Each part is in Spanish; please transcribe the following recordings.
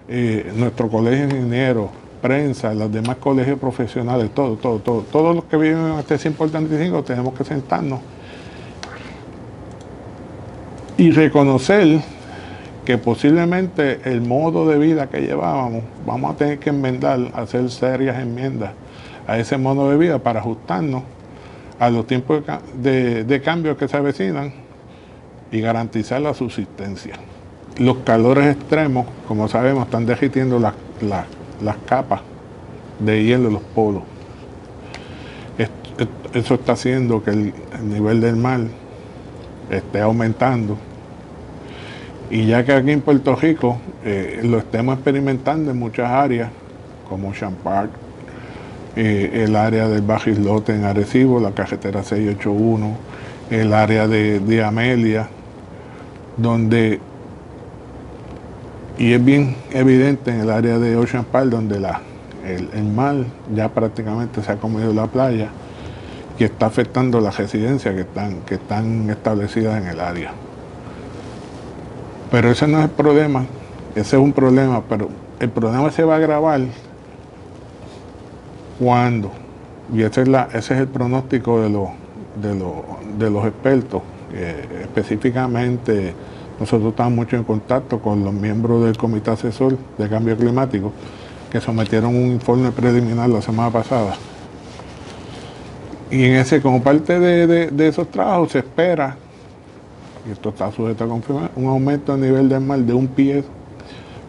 nuestro colegio de ingenieros, prensa, los demás colegios profesionales, todos los que viven en este 100 por 35 tenemos que sentarnos y reconocer que posiblemente el modo de vida que llevábamos, vamos a tener que enmendar, hacer serias enmiendas a ese modo de vida para ajustarnos a los tiempos de cambio que se avecinan y garantizar la subsistencia. Los calores extremos, como sabemos, están derritiendo las capas de hielo de los polos. Eso está haciendo que el nivel del mar esté aumentando. Y ya que aquí en Puerto Rico lo estamos experimentando en muchas áreas, como Ocean Park, el área del Bajo Islote en Arecibo, la carretera 681, el área de Amelia, donde, y es bien evidente en el área de Ocean Park, donde el mar ya prácticamente se ha comido la playa y está afectando las residencias que están establecidas en el área. Pero ese no es el problema, ese es un problema, pero el problema se va a agravar cuando, y ese es el pronóstico de los expertos, específicamente nosotros estamos mucho en contacto con los miembros del Comité Asesor de Cambio Climático, que sometieron un informe preliminar la semana pasada. Y en ese, como parte de esos trabajos, se espera, y esto está sujeto a confirmar, un aumento a nivel del mar de 1 pie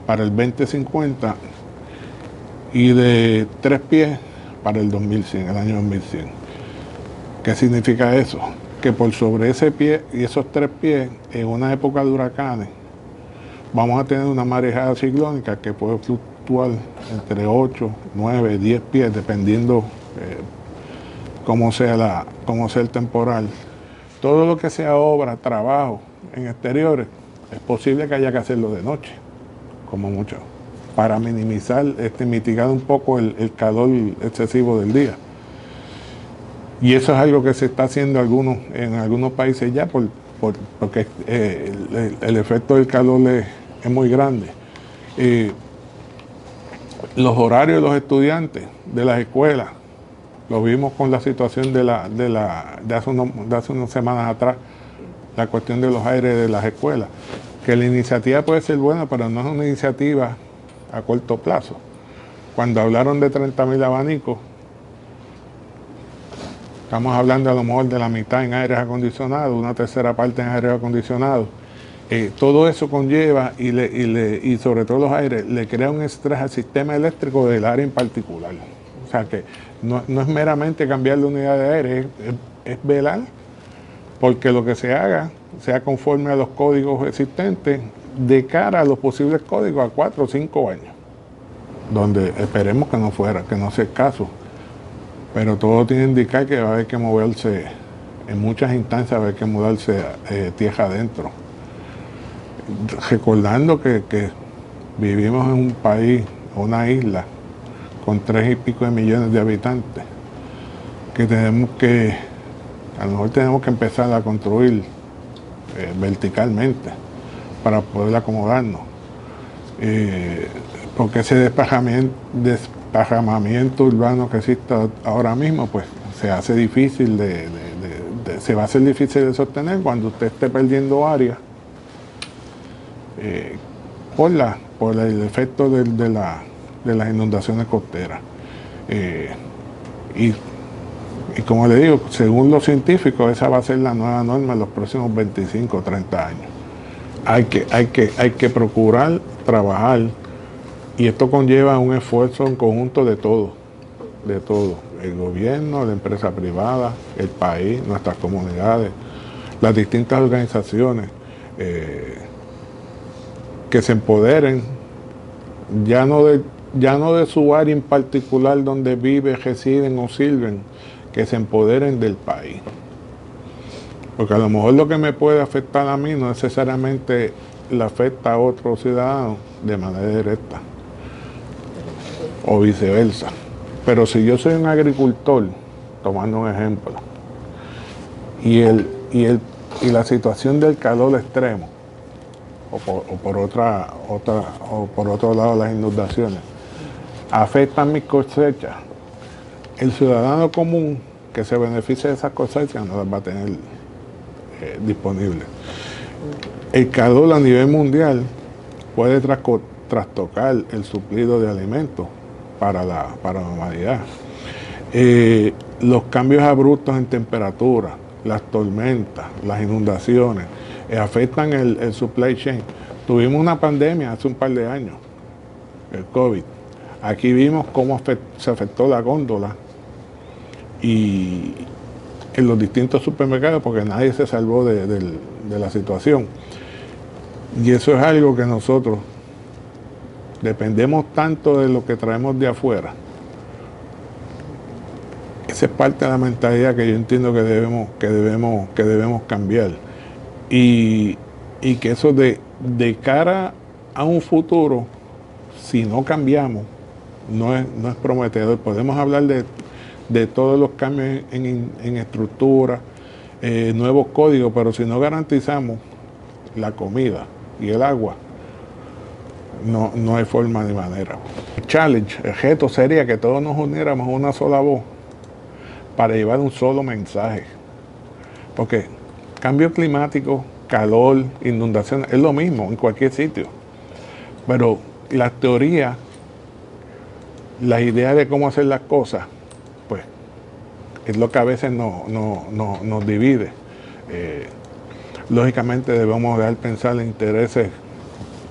para el 2050 y de 3 pies para el 2100, el año 2100. ¿Qué significa eso? Que por sobre ese pie y esos 3 pies, en una época de huracanes, vamos a tener una marejada ciclónica que puede fluctuar entre 8, 9, 10 pies, dependiendo cómo sea el temporal. Todo lo que sea obra, trabajo en exteriores, es posible que haya que hacerlo de noche, como mucho, para minimizar, mitigar un poco el calor excesivo del día. Y eso es algo que se está haciendo en algunos países ya, porque el efecto del calor es muy grande. Los horarios de los estudiantes de las escuelas, lo vimos con la situación de hace unas semanas atrás, la cuestión de los aires de las escuelas, que la iniciativa puede ser buena, pero no es una iniciativa a corto plazo. Cuando hablaron de 30.000 abanicos, estamos hablando a lo mejor de la mitad en aires acondicionados, una tercera parte en aires acondicionados. Todo eso conlleva, y sobre todo los aires, le crea un estrés al sistema eléctrico del área en particular. O sea que no es meramente cambiar de unidad de aire, es velar porque lo que se haga sea conforme a los códigos existentes de cara a los posibles códigos a 4 o 5 años, donde esperemos que no sea el caso. Pero todo tiene que indicar que va a haber que moverse, en muchas instancias va a haber que mudarse tierra adentro. Recordando que vivimos en un país, una isla, con 3 y pico de millones de habitantes, que a lo mejor tenemos que empezar a construir verticalmente para poder acomodarnos. Porque ese desparramamiento urbano que existe ahora mismo, pues se hace difícil se va a hacer difícil de sostener cuando usted esté perdiendo área por el efecto de las inundaciones costeras. Y como le digo, según los científicos, esa va a ser la nueva norma en los próximos 25 o 30 años. Hay que procurar trabajar, y esto conlleva un esfuerzo en conjunto de todo, el gobierno, la empresa privada, el país, nuestras comunidades, las distintas organizaciones, que se empoderen ya no de su área en particular donde viven, residen o sirven, que se empoderen del país. Porque a lo mejor lo que me puede afectar a mí no necesariamente le afecta a otro ciudadano de manera directa, o viceversa. Pero si yo soy un agricultor, tomando un ejemplo, y la situación del calor extremo o por otro lado las inundaciones, afectan mis cosechas, el ciudadano común que se beneficia de esas cosechas no las va a tener disponibles. El calor a nivel mundial puede trastocar el suplido de alimentos para la humanidad. Los cambios abruptos en temperatura, las tormentas, las inundaciones, afectan el supply chain. Tuvimos una pandemia hace un par de años, el COVID. Aquí vimos cómo se afectó la góndola y en los distintos supermercados, porque nadie se salvó de la situación. Y eso es algo que nosotros dependemos tanto de lo que traemos de afuera. Esa es parte de la mentalidad que yo entiendo que debemos cambiar. Y que eso de cara a un futuro, si no cambiamos, no es prometedor. Podemos hablar de todos los cambios en estructura, nuevos códigos, pero si no garantizamos la comida y el agua, no hay forma ni manera. El challenge, el reto sería que todos nos uniéramos a una sola voz para llevar un solo mensaje. Porque cambio climático, calor, inundaciones, es lo mismo en cualquier sitio. Pero las teorías, las ideas de cómo hacer las cosas, pues es lo que a veces nos divide. Lógicamente debemos dejar pensar en intereses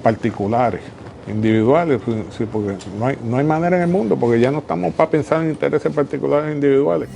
particulares, individuales, sí, porque no hay manera en el mundo, porque ya no estamos para pensar en intereses particulares individuales.